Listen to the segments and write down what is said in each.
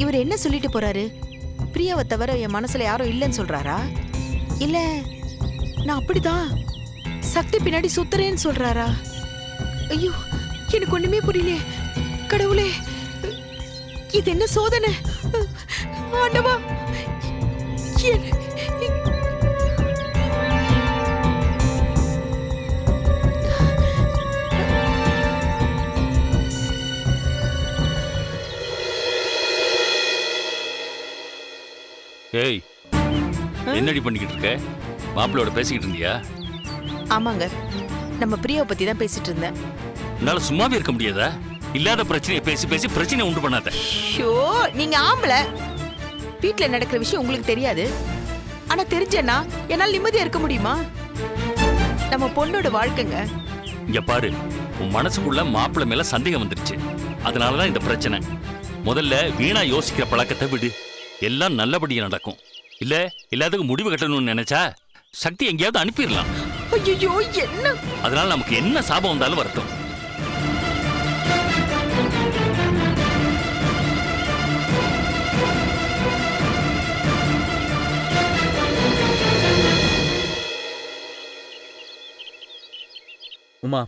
இவர் என்ன சொல்லிட்டு போறாரு? பிரியாவை தவிர என் மனசுல யாரும் இல்லைன்னு சொல்றாரா? இல்ல நான் அப்படிதான் சக்தி பின்னாடி சுத்துறேன்னு சொல்றாரா? ஐயோ, எனக்கு ஒண்ணுமே புரியல. கடவுளே, இது என்ன சோதனை? ஆண்டவா, ஏய், என்னடி பண்ணிக்கிட்டு இருக்க? மாப்பிள்ளையோட பேசிக்கிட்டு இருந்தியா? ஆமாங்க, நம்ம பிரியாவை பத்தி தான் பேசிட்டு இருந்தேன். என்னால சும்மாவே இருக்க முடியாதா? இல்லாத பிரச்சனையை பேசி பேசி பிரச்சனை உண்டு பண்ணாத. ஷோ, நீங்க ஆம்பளை, வீட்டுல நடக்கிற விஷயம் உங்களுக்கு தெரியாது. ஆனா தெரிஞ்சேன்னா என்னால நிம்மதியா இருக்க முடியுமா? நம்ம பொண்ணோட வாழ்க்கைங்க. இங்க பாரு, உன் மனசுக்குள்ள மாப்பிள்ளை மேல சந்தேகம் வந்துருச்சு. அதனாலதான் இந்த பிரச்சனை. முதல்ல வீணா யோசிக்கிற பழக்கத்தை விடு. எல்லாம் நல்லபடியா நடக்கும். இல்ல எல்லாத்துக்கும் முடிவு கட்டணும்னு நினைச்சா சக்தி எங்கேயாவது அனுப்பிடலாம். ஐயோ, என்ன? அதனால நமக்கு என்ன சாபம் வந்தாலும் வரட்டும். உமா,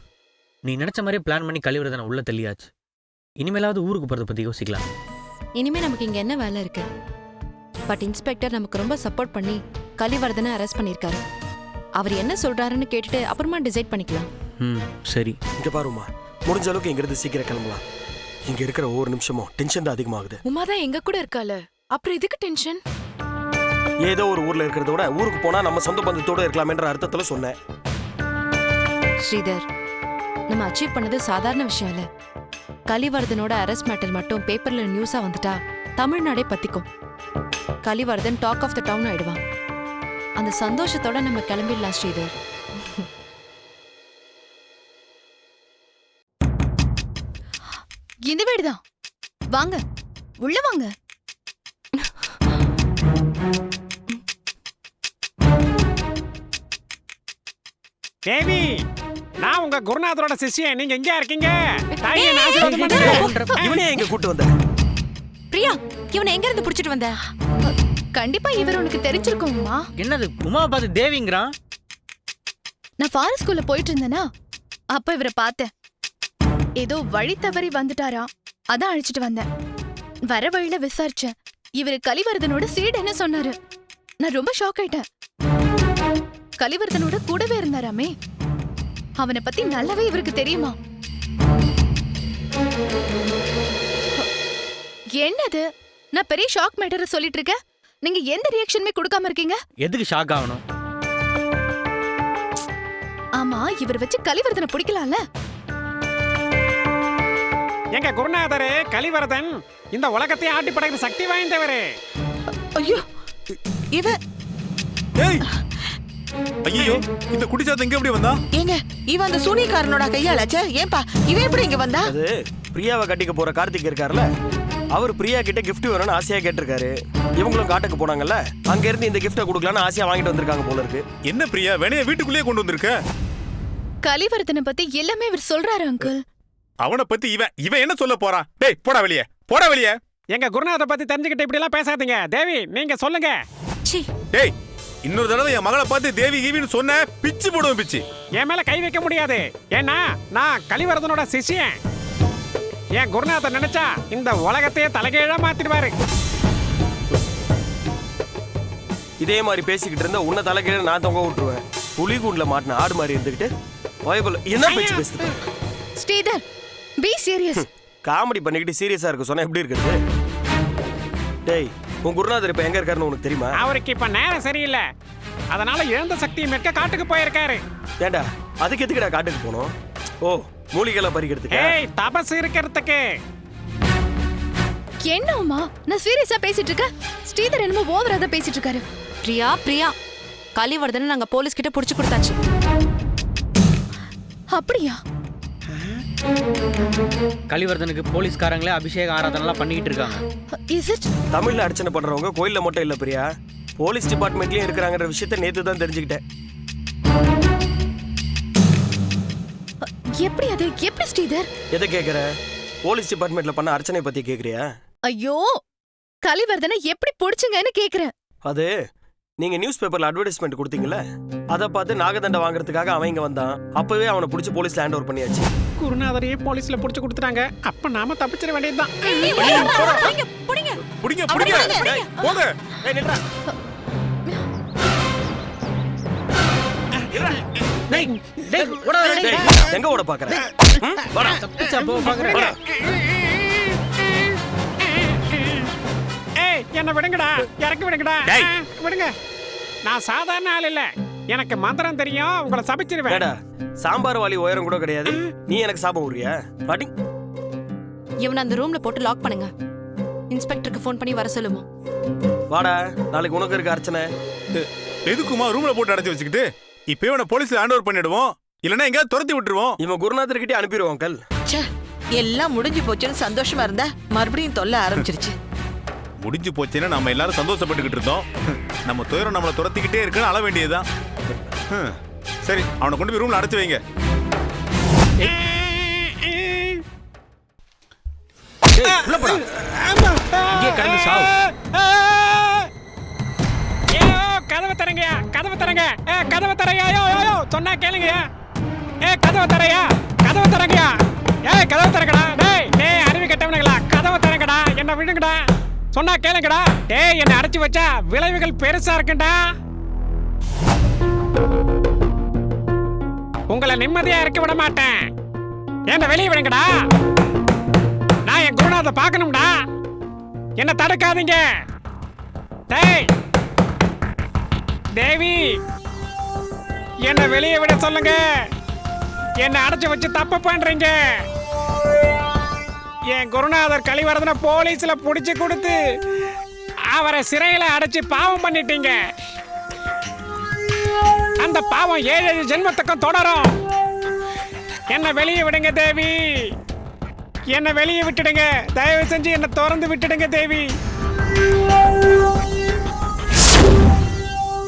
நீ நினைச்ச மாதிரி பிளான் பண்ணி கழிவுறத உள்ள தள்ளியாச்சு. இனிமேலாவது ஊருக்கு போறத பத்தி யோசிக்கலாம். இனிமே நமக்கு இங்க என்ன வேலை இருக்கு? பட் இன்ஸ்பெக்டர் நமக்கு ரொம்ப சப்போர்ட் பண்ணி கலிவர்தனை அரெஸ்ட் பண்ணிருக்காரு. அவர் என்ன சொல்றாருன்னு கேட்டுட்டு அப்புறமா டிசைட் பண்ணிக்கலாம். சரி. இங்க பாருமா, முடிஞ்ச அளவுக்கு இங்க இருந்து சீக்கிரம் கிளம்பலாம். இங்க இருக்கிற ஒவ்வொரு நிமிஷமும் டென்ஷன் தான் அதிகமாகுது. உமா தான் எங்க கூட இருக்கால, அப்புறம் இதுக்கு டென்ஷன்? ஏதோ ஒரு ஊர்ல இருக்கிறத விட ஊருக்கு போனா நம்ம சொந்த பந்தத்தோட இருக்கலாம்ன்ற அர்த்தத்துல சொன்னேன். ஸ்ரீதர், நம்ம அச்சீவ் பண்ணது சாதாரண விஷயம் இல்ல. கலிவர்தனோட அரெஸ்ட் மேட்டர் மட்டும் பேப்பர்ல நியூஸா வந்துட்டா தமிழ்நாடே பத்திக்கும். Kalivardhan talk of the town ஆயிடுவான். அந்த சந்தோஷத்தோட நம்ம கிளம்பிடலாம் ஸ்ரீதர். இந்த வீடுதான். வாங்க, உள்ள வாங்க. தேவி, நான் உங்க குருநாதரோட சிஷ்யன். நீங்க எங்க இருக்கீங்க? இவனே எங்க கூட்டு வந்த? பிரியா, இவனை எங்க இருந்து புடிச்சிட்டு வந்த? கண்டிப்பா இவர் உனக்கு தெரிஞ்சிருக்கும் உமா. என்னது உமாவை பார்த்து தேவிங்கிறான்? நான் ஃபாரஸ்ட் ஸ்கூல்ல போயிட்டு இருந்தேனா, அப்ப இவரை பார்த்தேன். ஏதோ வழி தவறி வந்துட்டாரா, அதான் அழைச்சிட்டு வந்தேன். வர வழியில விசாரிச்சேன். இவரு கலிவர்தனோட சீடுன்னு சொன்னாரு. நான் ரொம்ப ஷாக் ஆயிட்டேன். கலிவர்தனோட கூடவே இருந்தாராமே. அவனை பத்தி நல்லாவே இவருக்கு தெரியுமா? என்னது, நான் பெரிய ஷாக் மேட்டர் சொல்லிட்டு இருக்கேன். நீங்க எந்த ரியாக்ஷனுமே கொடுக்காம இருக்கீங்க. எதுக்கு ஷாக் ஆகணும்? ஆமா, இவர் வச்சு கலிவர்தனை பிடிக்கலாம்ல. எங்க குருநாதரே கலிவர்தன் இந்த உலகத்தை ஆட்டி படைக்கிற சக்தி வாய்ந்தவரே. ஐயோ, இவன் ஐயோ, இந்த குடிச்சாத்த எங்க எப்படி வந்தா? ஏங்க, இவன் அந்த சூனியக்காரனோட கையாளாச்சே. ஏன்பா இவன் எப்படி இங்க வந்தா? அது பிரியாவை கட்டிக்க போற கார்த்திக் இருக்காருல்ல, அவர் பிரியா கிட்ட கிஃப்ட் வேணும்னு ஆசையா கேட்டிருக்காரு. இவங்களும் காட்டுக்கு போனாங்கல்ல, அங்க இருந்து இந்த கிஃப்ட கொடுக்கலான்னு ஆசையா வாங்கிட்டு வந்திருக்காங்க போல இருக்கு. என்ன பிரியா, வேணைய வீட்டுக்குள்ளேயே கொண்டு வந்திருக்க? கலிவர்தனை பத்தி எல்லாமே இவர் சொல்றாரு அங்கிள். அவனை பத்தி இவன் என்ன சொல்ல போறான்? டேய், போடா வெளியே, போடா வெளியே. எங்க குருநாதரை பத்தி தெரிஞ்சுக்கிட்டு இப்படி எல்லாம் பேசாதீங்க. தேவி, நீங்க சொல்லுங்க. டேய், இன்னொரு தடவை என் மகளை பார்த்து தேவி கீவின்னு சொன்ன பிச்சு போடுவேன் பிச்சு. என் மேல கை வைக்க முடியாது. ஏன்னா நான் கலிவர்தனோட சிஷ்யன். என் குருநாதர் நினைச்சா இந்த உலகத்தையே தலைகீழா மாத்திடுவாரு. இதே மாதிரி பேசிக்கிட்டு இருந்தா உன்னை தலைகீழ நான் தொங்க விட்டுருவேன். புலிகூண்ல மாட்டின ஆடு மாதிரி இருந்துகிட்டு பயபுல என்ன பேச்சு பேசுது? Sridhar, B serious. காமெடி பண்ணிக்கிட்டு சீரியஸா இருக்க சொன்னா எப்படி இருக்குது? டேய், உன் குருநாதர் இப்ப எங்க இருக்காருன்னு உனக்கு தெரியுமா? அவருக்கு இப்ப நேரம் சரியில்லை. அதனால இழந்த சக்தியை மீட்க காட்டுக்கு போயிருக்காரு. ஏண்டா, அதுக்கு எதுக்குடா காட்டுக்கு போனோம்? ஓ, மூலிகைலாம் பறிக்கிறதுக்கு? ஏய், தபஸ் இருக்கிறதுக்கு. என்ன உமா, நான் சீரியஸா பேசிட்டு இருக்கேன். ஸ்ரீதர் என்னமோ ஓவரா தான் பேசிட்டு இருக்காரு. பிரியா, பிரியா, கலிவர்தனை நாங்க போலீஸ் கிட்ட புடிச்சு கொடுத்தாச்சு. அப்படியா? கலிவர்தனுக்கு போலீஸ்காரங்களே அபிஷேக ஆராதனைலாம் பண்ணிட்டு இருக்காங்க. Is it? தமிழ்ல அர்ச்சனை பண்றவங்க கோயில்ல மட்டும் இல்ல பிரியா, போலீஸ் டிபார்ட்மெண்ட்லயும் இருக்கிறாங்கன்ற விஷயத்தை நேத்து தான் தெரிஞ்சுக்கிட்டேன். எப்படி அது? எப்படி ஸ்ரீதர்? எதை கேக்குற? போலீஸ் டிபார்ட்மெண்ட்ல பண்ண அர்ச்சனை பத்தி கேக்குறியா? ஐயோ, கலிவர்தனை எப்படி புடிச்சுங்கன்னு கேக்குறேன். அது நீங்க நியூஸ் பேப்பர்ல அட்வர்டைஸ்மெண்ட் கொடுத்தீங்கல்ல, அதை பார்த்து நாகதண்டை வாங்குறதுக்காக அவன் இங்க வந்தான். அப்பவே அவனை பிடிச்சி போலீஸ்ல ஹேண்ட் ஓவர் பண்ணியாச்சு. குருநாதரையே போலீஸ்ல புடிச்சு கொடுத்துட்டாங்க. அப்ப நாம தப்பிச்சிட வேண்டியதுதான். புடிங்க புடிங்க டேய், போங்க. ஏய் நில்றா. டேய் டேய் ஓடா டேய், டேய் எங்க ஓட பாக்குற? வாடா. தப்பிச்சா போ பாக்குறேன். வாடா. ஏய் என்ன விடுங்கடா, இறக்கி விடுங்கடா. டேய். விடுங்க. நான் சாதாரண ஆள் இல்ல, எனக்கு மந்திரம் தெரியும். உங்களை சபிச்சிருவேன். ஏடா, சாம்பார் வாலி உயரம் கூட கிடையாது, நீ எனக்கு சாபம் விடுறியா? பாட்டி இவனை அந்த ரூம்ல போட்டு லாக் பண்ணுங்க. இன்ஸ்பெக்டருக்கு ஃபோன் பண்ணி வர சொல்லுவோம். வாடா, நாளைக்கு உனக்கு இருக்க அர்ச்சனை. எதுக்குமா ரூம்ல போட்டு அடைச்சு வச்சுக்கிட்டு இப்பவே உன போலீஸ்ல ஹேண்ட் ஓவர் பண்ணிடுவோம், இல்லனா எங்கயாவது துரத்தி விட்டுருவோம். இவன் குருநாதர்கிட்டே அனுப்பிடுவோம் அங்கிள். ச்சே, எல்லாம் முடிஞ்சு போச்சுன்னு சந்தோஷமா இருந்தா மறுபடியும் தொல்லை ஆரம்பிச்சிருச்சு. முடிஞ்சு போச்சுன்னா நம்ம எல்லாரும் சந்தோஷப்பட்டுக்கிட்டு இருந்தோம். நம்ம துயரம் நம்மளை துரத்திக்கிட்டே இருக்குன்னு அழ வேண்டியதுதான். சரி, அவனை கொண்டு போய் ரூம்ல அடைச்சு வைங்க. டேய் உள்ள போடா. இங்கே கடந்து சாவு. கதவை தரங்க, கதவை தரங்க, கதவை தரையா. சொன்னா கேளுங்க. கதவை தரையா, கதவை தரங்கயா. கதவை தரங்கடா. டேய் அறிவு கெட்டவனுங்களா, கதவை தரங்கடா. என்ன விடுங்கடா, சொன்னா கேளுங்கடா. டேய் என்ன அடைச்சு வச்சா விளைவுகள் பெருசா இருக்குண்டா. உங்களை நிம்மதியா இருக்க விட மாட்டேன். என்ன வெளியே விடுங்கடா. நான் என் குருநாத பார்க்கணும்டா. என்ன தடுக்காதீங்க. டேய் தேவி, என்ன வெளியே விட சொல்லுங்க. என்ன அடைச்சு வச்சு தப்பு பண்றீங்க. என் குருநாதர் கலிவர்தனை போலீஸ்ல புடிச்சு கொடுத்து அவரை சிறையில அடைச்சு பாவம் பண்ணிட்டீங்க. அந்த பாவம் 7 ஜென்மத்துக்கும் தொடரும். என்ன வெளியே விடுங்க தேவி. என்ன வெளியே விட்டுடுங்க. தயவு செஞ்சு என்ன திறந்து விட்டுடுங்க தேவி.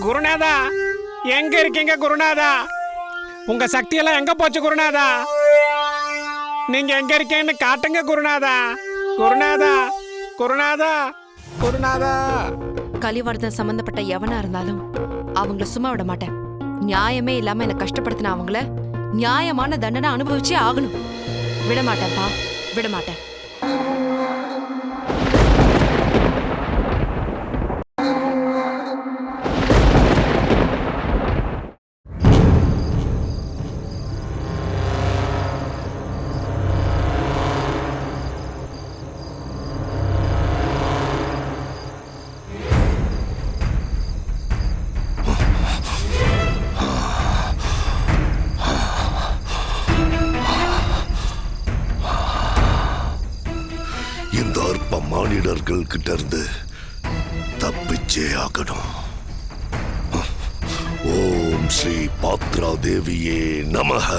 குருநாதா, எங்க இருக்கீங்க குருநாதா? உங்க சக்தியெல்லாம் எங்க போச்சு குருநாதா? நீங்க எங்க இருக்கீங்கன்னு காட்டுங்க குருநாதா. குருநாதா, குருநாதா, குருநாதா. கலிவர்தன் சம்பந்தப்பட்ட எவனா இருந்தாலும் அவங்கள சும்மா விட மாட்டேன். நியாயமே இல்லாம என்ன கஷ்டப்படுத்தின அவங்கள நியாயமான தண்டனை அனுபவிச்சே ஆகணும். விட மாட்டேன்ப்பா, விட மாட்டேன். மானிடர்கள் கிட்ட இருந்து தப்பிச்சே ஆகணும். ஓம் ஸ்ரீ பாத்ரா தேவியே நமஹ.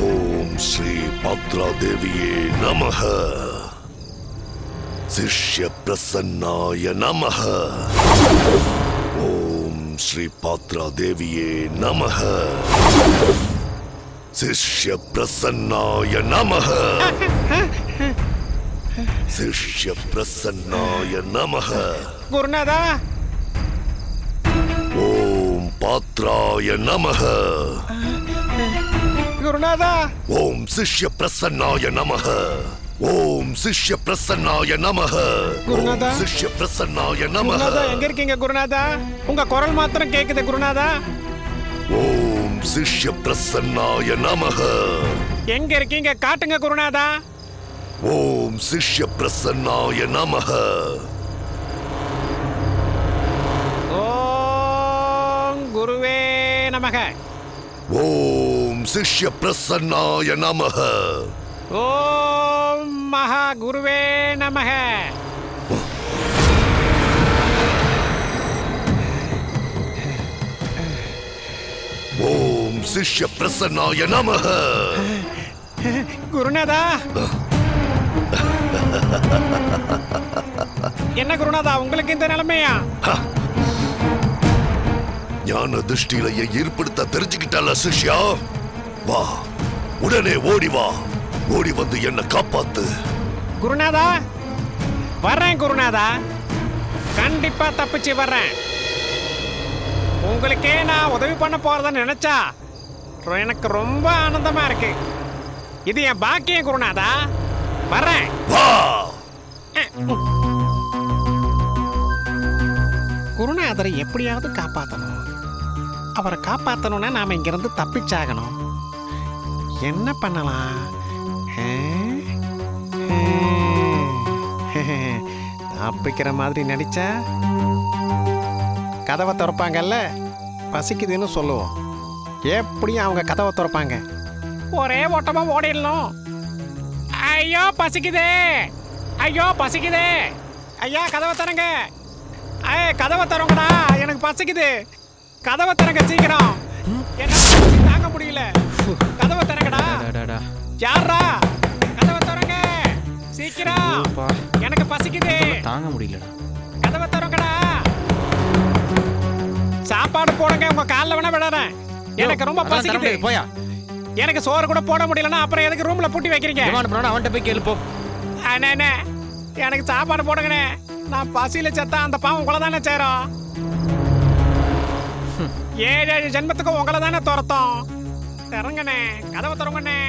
ஓம் ஸ்ரீ பாத்ரா தேவியே நமஹ. சிஷ்ய பிரசன்னாய நமஹ. ஓம் ஸ்ரீ பாத்ரா தேவியே நமஹ. சிஷ்ய பிரசன்னாய நமஹ. சிஷ்ய பிரசன்னாய நமஹ. குருநாதா. ஓம் பாத்ராய நமஹ. குருநாதா. ஓம் சிஷ்ய பிரசன்னாய நமஹ. ஓம் சிஷ்ய பிரசன்னாய நமஹ. குருநாதா. ஓம் சிஷ்ய பிரசன்னாய நமஹ. குருநாதா எங்க இருக்கீங்க குருநாதா? உங்க குரல் மாத்திரம் கேக்குது குருநாதா. ஓம் சிஷ்ய பிரசன்னாய நமஹ. எங்க இருக்கீங்க காட்டுங்க குருநாதா. ஓம் சிஷ்ய பிரசன்னாய நமஹ. ஓம் குருவே நமக. ஓம் சிஷ்ய பிரசன்னாய நமஹ. ஓம் மகா குருவே நமக. ஓம் சிஷ்ய பிரசன்னாய நமஹ. குருநாதா. என்ன குருநாதா உங்களுக்கு இந்த நிலைமையா? ஞான திருஷ்டியில ஏற்படுத்த தெரிஞ்சுக்கிட்டால சிஷ்யா. வா, உடனே ஓடி வா. ஓடி வந்து என்ன காப்பாத்து. குருநாதா வர்றேன் குருநாதா, கண்டிப்பா தப்பிச்சு வர்றேன். உங்களுக்கே நான் உதவி பண்ண போறத நினைச்சா எனக்கு ரொம்ப ஆனந்தமா இருக்கு. இது என் பாக்கியம் குருநாதா. வர்றேன். குருநாதரை எப்படியாவது காப்பாற்றணும். அவரை காப்பாற்றணும்னா நாம இங்கிருந்து தப்பிச்சாகணும். என்ன பண்ணலாம்? தப்பிக்கிற மாதிரி நடிச்சா கதவை திறப்பாங்கல்ல, பசிக்குதுன்னு சொல்லுவோம். எப்படியும் அவங்க கதவை திறப்பாங்க. ஒரே ஓட்டமா ஓடிடணும். ஐயோ பசிக்குதே, ஐயோ பசிக்குதே, ஐயா கதவை தரங்க, கதவை தரங்கடா, எனக்கு பசிக்குது, கதவை தரங்க சீக்கிரம், என்ன தாங்க முடியல, கதவை தரங்கடா. யாரா கதவை தரங்க சீக்கிரம், எனக்கு பசிக்குது, தாங்க முடியலடா. கதவை தரங்கடா. சாப்பாடு போடுங்க, உங்க காலில் வேணா விடுறேன். எனக்கு ரொம்ப பசிக்குது. போயா, எனக்கு சோறு கூட போட முடியலன்னா அப்புறம் எதுக்கு ரூம்ல பூட்டி வைக்கிறீங்க? அவன்கிட்ட போய் கேளு போ. அண்ணே எனக்கு சாப்பாடு போடுங்கண்ணே. நான் பசியில செத்தா அந்த பாவம் உங்களை தானே சேரும். 7 ஜென்மத்துக்கும் உங்களை தானே துரத்தோம். திறங்கண்ணே, கதவை திறங்கண்ணே.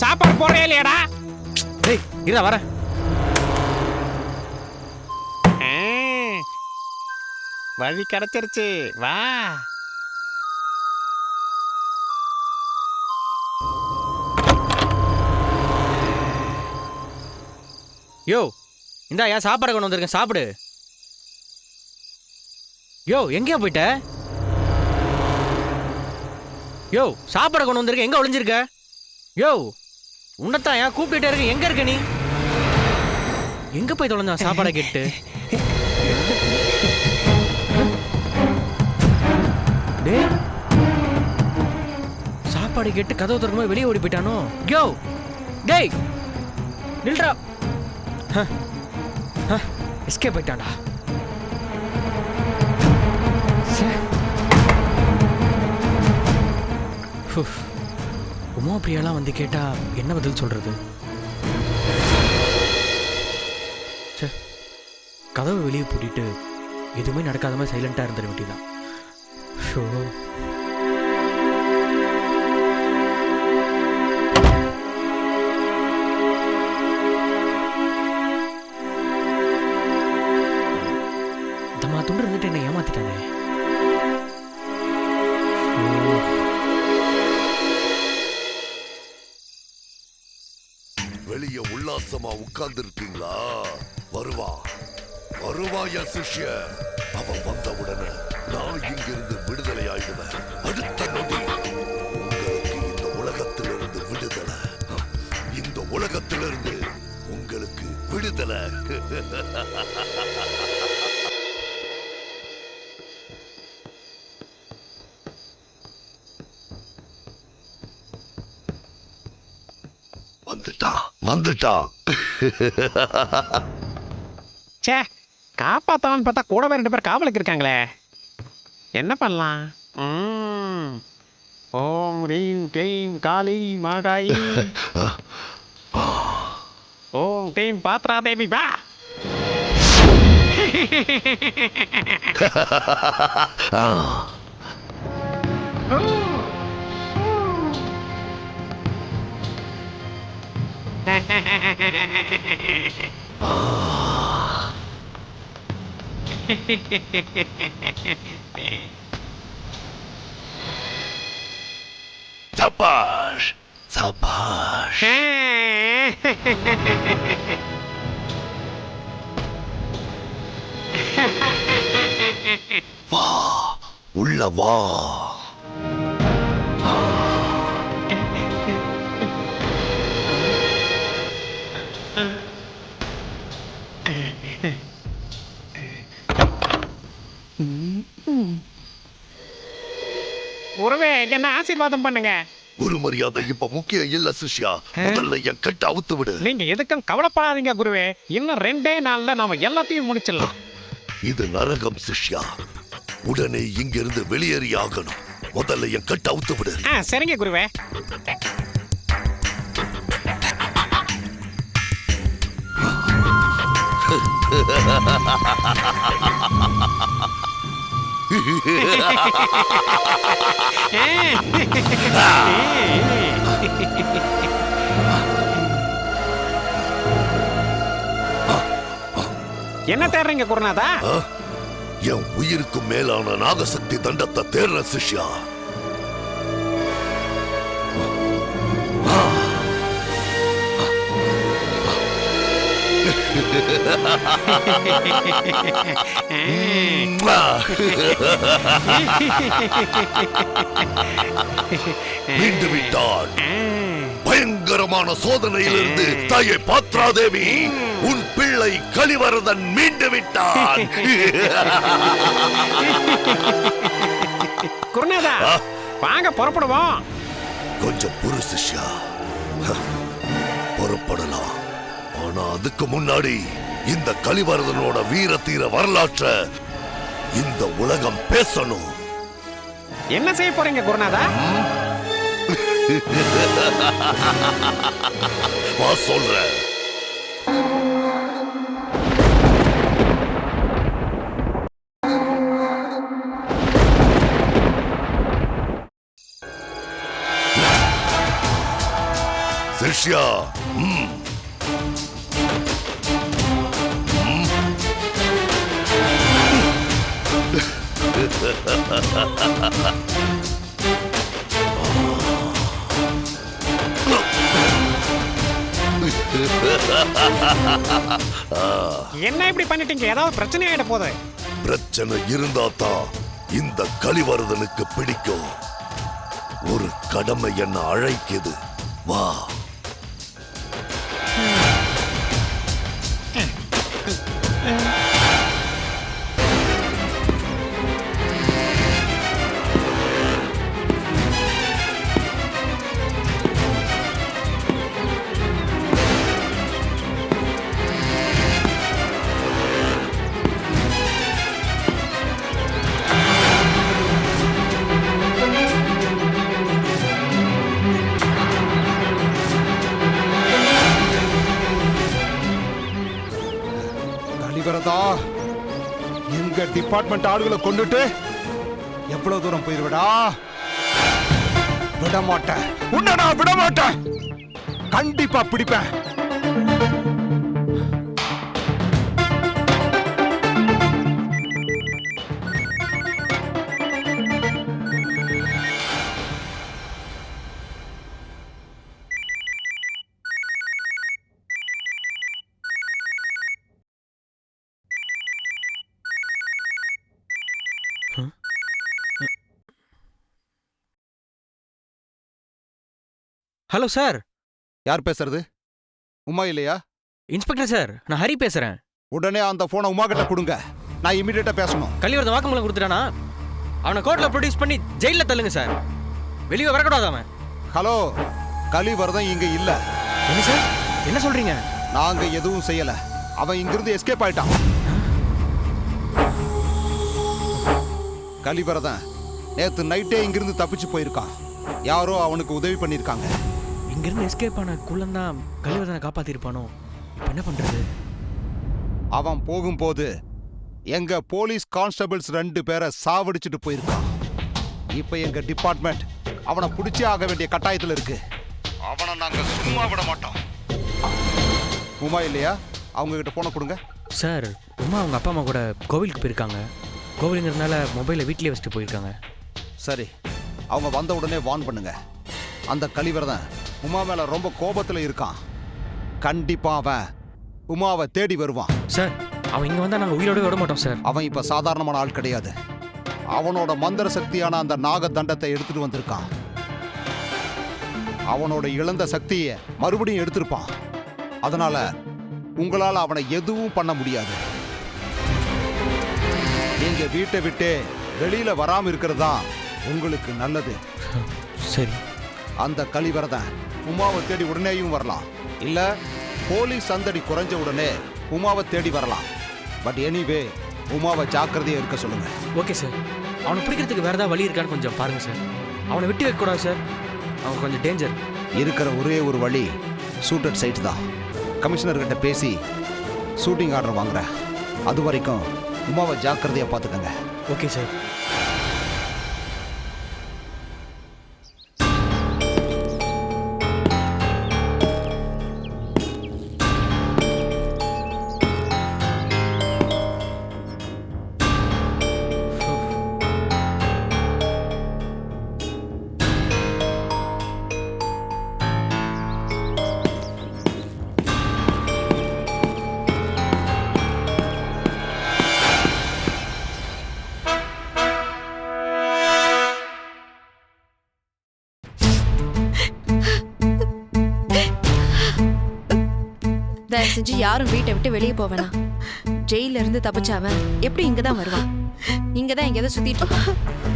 சாப்பாடு போடுறே இல்லையாடா? டேய் இருடா வரேன். வழி கிடைச்சிருச்சு, வா. யோ இந்தா ஏன் சாப்பாடு கொண்டு வந்திருக்கேன், சாப்பிடு. யோ எங்கேயா போயிட்ட? யோ சாப்பாடு கொண்டு வந்திருக்க, எங்க ஒளிஞ்சிருக்க? யோ உன்னத்தான் ஏன் கூப்பிட்டுட்டே இருக்க, எங்க இருக்க நீ? எங்க போய் தொலைஞ்சான் சாப்பாடை கேட்டு? டேய் சாப்பாடு கேட்டு கதவு திறக்கும்போது வெளியே ஓடி போயிட்டானோ? யோ டேய் நில்றா. எஸ்கேப் போயிட்டான்டா. உமா பிரியாலாம் வந்து கேட்டா என்ன பதில் சொல்றது? கதவை வெளியே பூட்டிட்டு எதுவுமே நடக்காத மாதிரி சைலண்டா இருந்துட வேண்டியதான். தம்மா துண்டு இருந்துட்டு என்ன ஏமாத்திட்டானே. வெளிய உல்லாசமா உட்கார்ந்து இருக்கீங்களா? வருவாயா சிஷ்ய? அவன் வந்தவுடனே நான் இங்கிருந்து விடுதலை ஆயிடுவேன். அடுத்த நொடி உங்களுக்கு இந்த உலகத்திலிருந்து விடுதலை. இந்த உலகத்திலிருந்து உங்களுக்கு விடுதலை. வந்துட்டான். சே, காப்பாத்தலான்னு பார்த்தா கூடவே 2 பேர் காவலுக்கு இருக்காங்களே. என்ன பண்ணலாம்? ஓம் ரீம் க்ளீம் காளி மாகாயி, ஓம் க்ளீம் பாத்ரா தேவி வா. சபாஷ். வா, உள்ள வா. குருவே என்ன ஆசீர்வாதம் பண்ணுங்க. குரு மரியாதை இப்ப முக்கியம் இல்ல சிஷ்யா. முதல்ல என் கட்ட அவுத்து விடு. நீங்க எதுக்கும் கவலைப்படாதீங்க குருவே. இன்னும் 2 நாள்ல நாம எல்லாத்தையும் முடிச்சிடலாம். இது நரகம் சிஷ்யா. உடனே இங்கிருந்து வெளியேறி ஆகணும். முதல்ல என் கட்ட அவுத்து விடு. சரிங்க குருவே. என்ன தேடுறீங்க குருநாதா? என் உயிருக்கு மேலான நாகசக்தி தண்டத்தை தேடுற சிஷ்யா. மீண்டு விட்டான். பயங்கரமான சோதனையிலிருந்து தாயை பாத்ராதேவி, உன் பிள்ளை கலிவரதன் மீண்டு விட்டான். குருநாதா, வாங்க புறப்படுவோம். கொஞ்சம் பொறு சிஷ்யா, புறப்படலாம். ஆனா அதுக்கு முன்னாடி இந்த கலிவரதனோட வீர தீர வரலாற்றை இந்த உலகம் பேசணும். என்ன செய்ய போறீங்க குருநாதா? வா சொல்றேன். சிஷ்யா, என்ன இப்படி பண்ணிட்டீங்க? ஏதாவது பிரச்சனை ஆயிட போகுது. பிரச்சனை இருந்தா தான் இந்த கலிவரதனுக்கு பிடிக்கும். ஒரு கடமை என்ன அழைக்குது. வா. எங்க டிபார்ட்மெண்ட் ஆளுகளை கொண்டுட்டு எவ்வளவு தூரம் போயிருவடா? விட மாட்டேன், உன்னை நான் விட மாட்டேன். கண்டிப்பா பிடிப்பேன். Hello sir. யார் பேசுறது? உமா இல்லையா? இன்ஸ்பெக்டர் சார், நான் ஹரி பேசுறேன். உடனே அந்த போனை உமா கிட்ட கொடுங்க. நான் இமிடியேட்டா பேசணும். கலிவரதன் வாக்குமூலம் கொடுத்துட்டானா? அவனை கோர்ட்ல ப்ரொடியூஸ் பண்ணி ஜெயில தள்ளுங்க சார். வெளியே வரக்கூடாது அவன். ஹலோ, கலிவரதன் இங்க இல்ல. என்ன சார், என்ன சொல்றீங்க? நாங்க எதுவும் செய்யல. அவன் இங்கிருந்து எஸ்கேப் ஆயிட்டான். கலிவரதன் நேத்து நைட்டே இங்கிருந்து தப்பிச்சு போயிருக்கான். யாரோ அவனுக்கு உதவி பண்ணிருக்காங்க. இங்கிருந்து எஸ்கேப் ஆன குள்ளந்தான் கலிவரதனை காப்பாத்திருப்பானோ? இப்ப என்ன பண்றது? அவன் போகும்போது எங்க போலீஸ் கான்ஸ்டபிள்ஸ் 2 பேரை சாவடிச்சுட்டு போயிருக்கான். இப்ப எங்க டிபார்ட்மெண்ட் அவனை பிடிச்சே ஆக வேண்டிய கட்டாயத்துல இருக்கு. அவனை நாங்க சும்மா விட மாட்டோம். உமா இல்லையா? அவங்க கிட்ட போன கொடுங்க. சார், உமா அவங்க அப்பா அம்மா கூட கோவிலுக்கு போயிருக்காங்க. கோவிலுங்கிறதுனால மொபைலை வீட்லயே வச்சுட்டு போயிருக்காங்க. சரி, அவங்க வந்த உடனே வார்ன் பண்ணுங்க. அந்த கலிவரதன் உமா மேல ரொம்ப கோபத்துல இருக்கான். கண்டிப்பா அவன் உமாவை தேடி வருவான். சார், அவன் இங்க வந்தா நாங்க உயிரோட விட மாட்டோம் சார். அவன் இப்ப சாதாரணமான ஆள் கிடையாது. அவனோட மந்திர சக்தியான அந்த நாக தண்டத்தை எடுத்துட்டு வந்திருக்கான். அவனோட இழந்த சக்தியை மறுபடியும் எடுத்திருப்பான். அதனால உங்களால அவனை எதுவும் பண்ண முடியாது. நீங்க வீட்டை விட்டு வெளியில வராம இருக்கிறதா உங்களுக்கு நல்லது. சரி. அந்த கலிவரதன் உமாவை தேடி உடனேயும் வரலாம், இல்ல போலீஸ் சந்தடி குறைஞ்ச உடனே உமாவை தேடி வரலாம். பட் எனிவே உமாவை ஜாக்கிரதையா இருக்க சொல்லுங்க. Okay sir. அவனை பிடிக்கிறதுக்கு வேற ஏதாவது வழி இருக்கான்னு கொஞ்சம் பாருங்க சார். அவனை விட்டு வைக்க கூடாது சார். அவன் கொஞ்சம் டேஞ்சர். இருக்கிற ஒரே ஒரு வழி சூட்டட் சைட் தான். கமிஷனர் கிட்ட பேசி ஷூட்டிங் ஆர்டர் வாங்குறேன். அது வரைக்கும் உமாவை ஜாக்கிரதையாக பார்த்துக்கங்க. Okay sir. தயவு செஞ்சு யாரும் வீட்டை விட்டு வெளியே போவேனா. ஜெயில இருந்து தப்பிச்சவன் எப்படி இங்கதான் வருவான்? இங்கதான் எங்கேயாவது சுத்திட்டு இருப்பான்.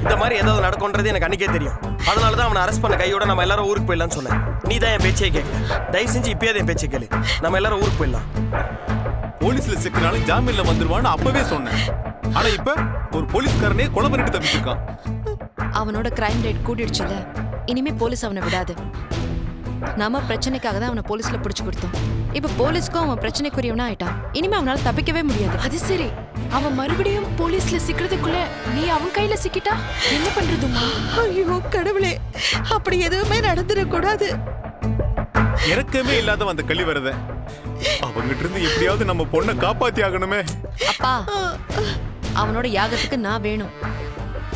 இந்த மாதிரி ஏதாவது நடக்கும்ன்றது எனக்கு அன்னைக்கே தெரியும். அதனால தான் அவனை அரெஸ்ட் பண்ண கையோட நம்ம எல்லாரும் ஊருக்கு போயிடலாம்னு சொன்னேன். நீ தான் என் பேச்சே கேட்கல. தயவு செஞ்சு இப்பயே என் பேச்சை கேளு. நம்ம எல்லாரும் ஊருக்கு போயிடலாம். போலீஸ்ல சிக்கினாலும் ஜாமீன்ல வந்துருவான்னு அப்பவே சொன்னேன். ஆனா இப்ப ஒரு போலீஸ்காரனே கொலை பண்ணிட்டு தப்பிச்சிருக்கான். அவனோட கிரைம் ரேட் கூட்டிடுச்சுல, இனிமே போலீஸ் அவனை விடாது. நம்ம பிரச்சனைக்காக தான் அவனை போலீஸ்ல பிடிச்சு கொடுத்தோம். இப்ப போலீஸ்க்கும் அவன் பிரச்சனைக்குரியவனா ஆயிட்டான். இனிமே அவனால தப்பிக்கவே முடியாது. அது சரி, அவன் மறுபடியும் போலீஸ்ல சிக்கிறதுக்குள்ள நீ அவன் கையில சிக்கிட்டா என்ன பண்றதுமா? ஐயோ கடவுளே, அப்படி எதுவுமே நடந்துடக்கூடாது. இறக்கமே இல்லாத அந்த கழிவறத அவங்கிட்ட இருந்து எப்படியாவது நம்ம பொண்ணை காப்பாத்தி ஆகணுமே. அப்பா, அவனோட யாகத்துக்கு நான் வேணும்.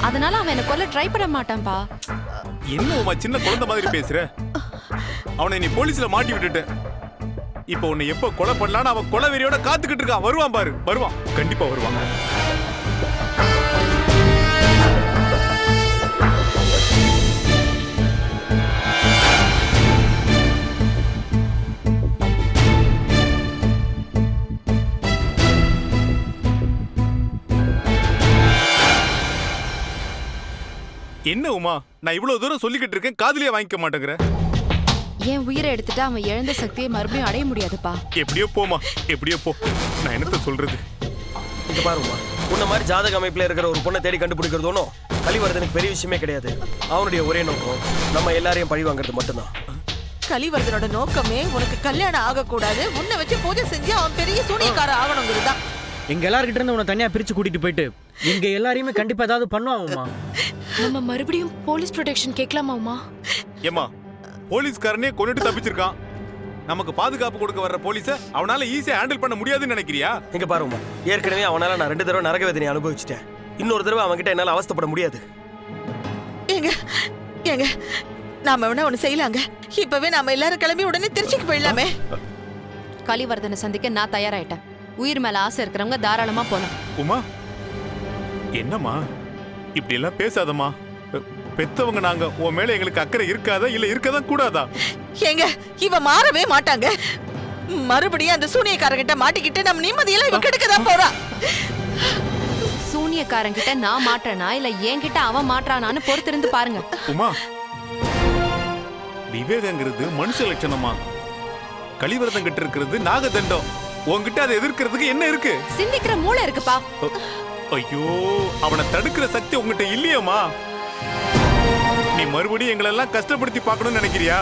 அதனால அவன் என்ன கொல்ல ட்ரை பண்ண மாட்டான்பா. என்ன உமா சின்ன குழந்தை மாதிரி பேசுற? அவனை நீ போலீஸ்ல மாட்டி விட்டுட்ட. இப்போ உன்னை எப்ப கொலை பண்ணலான்னு அவன் கொலை வெறியோட காத்துக்கிட்டு இருக்கான். வருவான் பாரு, வருவான், கண்டிப்பா வருவான். என்ன உமா, நான் இவ்வளவு தூரம் சொல்லிக்கிட்டு இருக்கேன், காதுலயே வாங்கிக்க மாட்டேங்கிற. என் உயிரை எடுத்துட்டு அவன் இழந்த சக்தியை மறுபடியும் அடைய முடியாதுப்பா. எப்படியோ போமா, எப்படியோ போ. நான் என்னத்த சொல்றது? இங்க பாருமா, உன்ன மாதிரி ஜாதக அமைப்புல இருக்கிற ஒரு பொண்ணை தேடி கண்டுபிடிக்கிறது ஒன்றும் கலிவர்தனுக்கு பெரிய விஷயமே கிடையாது. அவனுடைய ஒரே நோக்கம் நம்ம எல்லாரையும் பழி வாங்குறது மட்டும்தான். கலிவர்தனோட நோக்கமே உனக்கு கல்யாணம் ஆகக்கூடாது, உன்னை வச்சு பூஜை செஞ்சு அவன் பெரிய சூனியக்காரன் ஆகணுங்கிறதுதான். எங்க எல்லார்கிட்ட இருந்து உன்னை தனியா பிரிச்சு கூட்டிட்டு போயிட்டு இங்க எல்லாரையுமே கண்டிப்பா ஏதாவது பண்ணுவாங்கம்மா. நம்ம மறுபடியும் போலீஸ் ப்ரொடெக்ஷன் கேட்கலாமாமா? ஏமா, போலீஸ்காரனே கொன்னுட்டு தப்பிச்சிருக்கான். நமக்கு பாதுகாப்பு கொடுக்க வர்ற போலீஸ அவனால ஈஸியா ஹேண்டில் பண்ண முடியாதுன்னு நினைக்கிறியா? இங்க பாருமா, ஏற்கனவே அவனால நான் 2 தடவை நரக வேதனை அனுபவிச்சிட்டேன். இன்னொரு தடவை அவன்கிட்ட என்னால அவஸ்தைப்பட முடியாது. ஏங்க ஏங்க, நாம வேணா ஒண்ணு செய்யலாங்க. இப்பவே நாம எல்லாரும் கிளம்பி உடனே திருச்சிக்கு போயிடலாமே. கலிவர்தனை சந்திக்க நான் தயாராயிட்டேன். உயிர் மேல ஆசை இருக்கிறவங்க தாராளமா போலாம். உமா, என்னம்மா இப்படி எல்லாம் பேசாதம்மா. பெத்தவங்க நாங்க, உன் மேல எங்களுக்கு அக்கறை இருக்காதா இல்ல இருக்கதான் கூடாதா? ஏங்க, இவ மாறவே மாட்டாங்க. மறுபடியும் அந்த சூனியக்காரங்கிட்ட மாட்டிக்கிட்டு நம்ம நிம்மதியெல்லாம் இவ கெடுக்கதான் போறா. சூனியக்காரங்கிட்ட நான் மாட்டேனா இல்ல என்கிட்ட அவன் மாட்டானான்னு பொறுத்திருந்து பாருங்க. உமா, விவேகங்கிறது மனுஷ லட்சணமா. கலிவரதம் கிட்ட இருக்கிறது நாகதண்டம். உன்கிட்ட அதை எதிர்க்கிறதுக்கு என்ன இருக்கு? சிந்திக்கிற மூளை இருக்குப்பா. ஐயோ, அவனை தடுக்கிற சக்தி உங்ககிட்ட இல்லையம்மா. நீ மறுபடியும் எங்களை எல்லாம் கஷ்டப்படுத்தி பார்க்கணும்னு நினைக்கிறியா?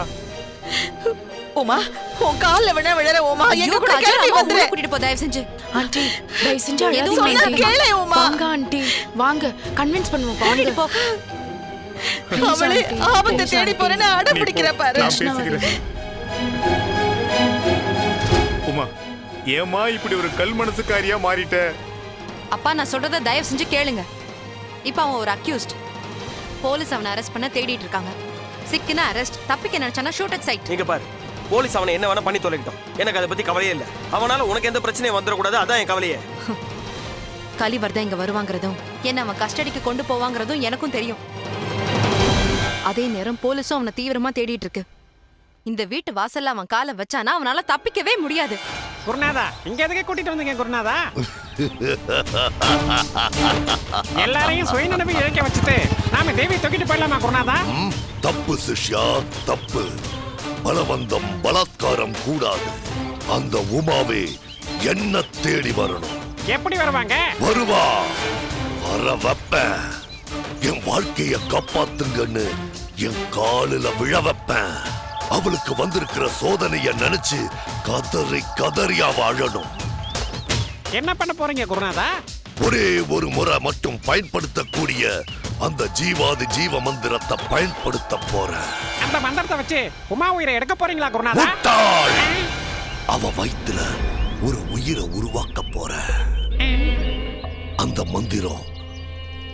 உமா, உன் கால்ல வேணா விழற. உமா, எங்க கூட கிளம்பி வந்துரு. கூட்டிட்டு போ தயவு செஞ்சு. ஆண்டி தயவு செஞ்சு எதுவும் சொன்னா கேளு உமா. வாங்க ஆண்டி, வாங்க கன்வின்ஸ் பண்ணுவோம். கூட்டிட்டு போ. அவளே ஆபத்தை தேடி போறேன்னு அடம் பிடிக்கிற பாரு. நான் பேசிக்கிறேன். உமா, ஏமா இப்படி ஒரு கல் மனசுக்காரியா மாறிட்ட? அப்பா, நான் சொல்றத தயவு செஞ்சு கேளுங்க. இப்ப அவன் ஒரு அக்யூஸ்ட். போலீஸ் அவனை அரெஸ்ட் பண்ண தேடிட்டு இருக்காங்க. சிக்கினா அரெஸ்ட், தப்பிக்க நினைச்சானா ஷூட் அட் சைட். இங்க பாரு, போலீஸ் அவனை என்ன வேணா பண்ணி தொலைக்கட்டும். எனக்கு அதை பத்தி கவலையே இல்ல. அவனால உனக்கு எந்த பிரச்சனையும் வந்துடக்கூடாது, அதான் என் கவலையே. கலிவர்தன் இங்க வருவாங்கிறதும் என்ன அவன் கஸ்டடிக்கு கொண்டு போவாங்கிறதும் எனக்கும் தெரியும். அதே நேரம் போலீஸும் அவனை தீவிரமா தேடிட்டு இருக்கு. இந்த வீட்டு வாசல்ல அவன் காலை வச்சானா அவனால தப்பிக்கவே முடியாது. குருநாதா, இங்க எதுக்கு கூட்டிட்டு வந்தீங்க குருநாதா? எல்லாரையும் சுயநினைவு இழக்க வச்சுட்டு நாம தேவி தூக்கிட்டு போயிடலாமா குருநாதா? தப்பு சிஷ்யா, தப்பு. பலவந்தம் பலாத்காரம் கூடாது. அந்த உமாவே என்ன தேடி வரணும். எப்படி வருவாங்க? வருவா, வர வைப்பேன். என் வாழ்க்கைய காப்பாத்துங்கன்னு என் காலில விழ வைப்பேன். அவளுக்கு வந்திருக்கிற சோதனைய நினைச்சு கதறி கதறியா வாழணும். என்ன பண்ண போறீங்க குருநாதா? ஒரே ஒரு முறை மட்டும் பயன்படுத்தக்கூடிய அந்த ஜீவாதி ஜீவ மந்திரத்தை பயன்படுத்த போறேன். அந்த மந்திரத்தை வச்சு உமா உயிரை எடுக்க போறீங்களா குருநாதா? முட்டாள்! அவ வயித்துல ஒரு உயிரை உருவாக்க போறேன். அந்த மந்திரம்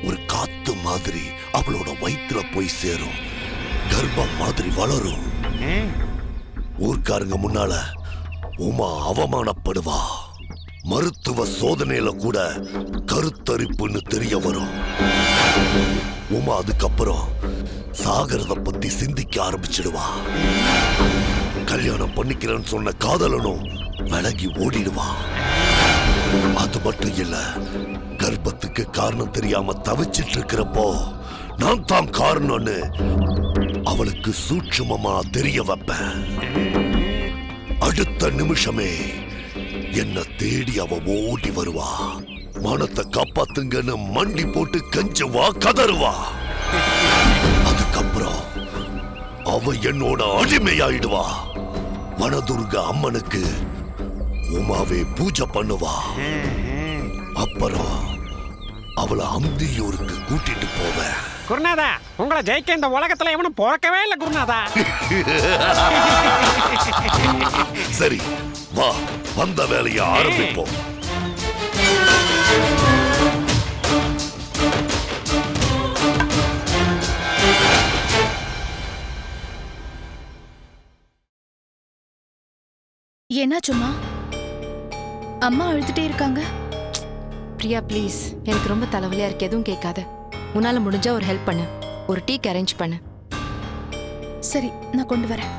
ஒரு காத்து மாதிரி அவளோட வயித்துல போய் சேரும். கர்ப்பம் மாதிரி வளரும். ஊர்க்காரங்க முன்னால உமா அவமானப்படுவா. மருத்துவ சோதனையில கூட கருத்தரிப்புன்னு தெரிய வரும். உமா அதுக்கப்புறம் சாகரத பத்தி சிந்திக்க ஆரம்பிச்சிடுவா. கல்யாணம் பண்ணிக்கிறேன்னு சொன்ன காதலனும் விலகி ஓடிடுவா. அது மட்டும் இல்ல, கர்ப்பத்துக்கு காரணம் தெரியாம தவிச்சிட்டு இருக்கிறப்போ நான் தான் காரணம்னு அவளுக்கு சூட்சுமமா தெரிய வைப்பேன். அடுத்த நிமிஷமே என்ன தேடி அவ ஓடி வருவா. மனத்தை காப்பாத்துங்கன்னு மண்டி போட்டு கெஞ்சுவா, கதறுவா. அதுக்கப்புறம் அவ என்னோட அடிமையாயிடுவா. வனதுர்க அம்மனுக்கு உமாவே பூஜை பண்ணுவா. அப்புறம் அவளை அந்தியூருக்கு கூட்டிட்டு போவேன். குருநாதா, உங்களை ஜெயிக்க இந்த உலகத்துல எவனும் பிறக்கவே இல்லை குருநாதா. சரி, வா, வந்த வேலையை ஆரம்பிப்போம். என்னாச்சும்மா? அம்மா அழுதுட்டே இருக்காங்க. பிரியா ப்ளீஸ், எனக்கு ரொம்ப தலைவலியா இருக்கு. எதுவும் கேட்காத. உன்னால முடிஞ்சா ஒரு ஹெல்ப் பண்ணு. ஒரு டீக்கு அரேஞ்ச் பண்ணு. சரி, நான் கொண்டு வரேன்.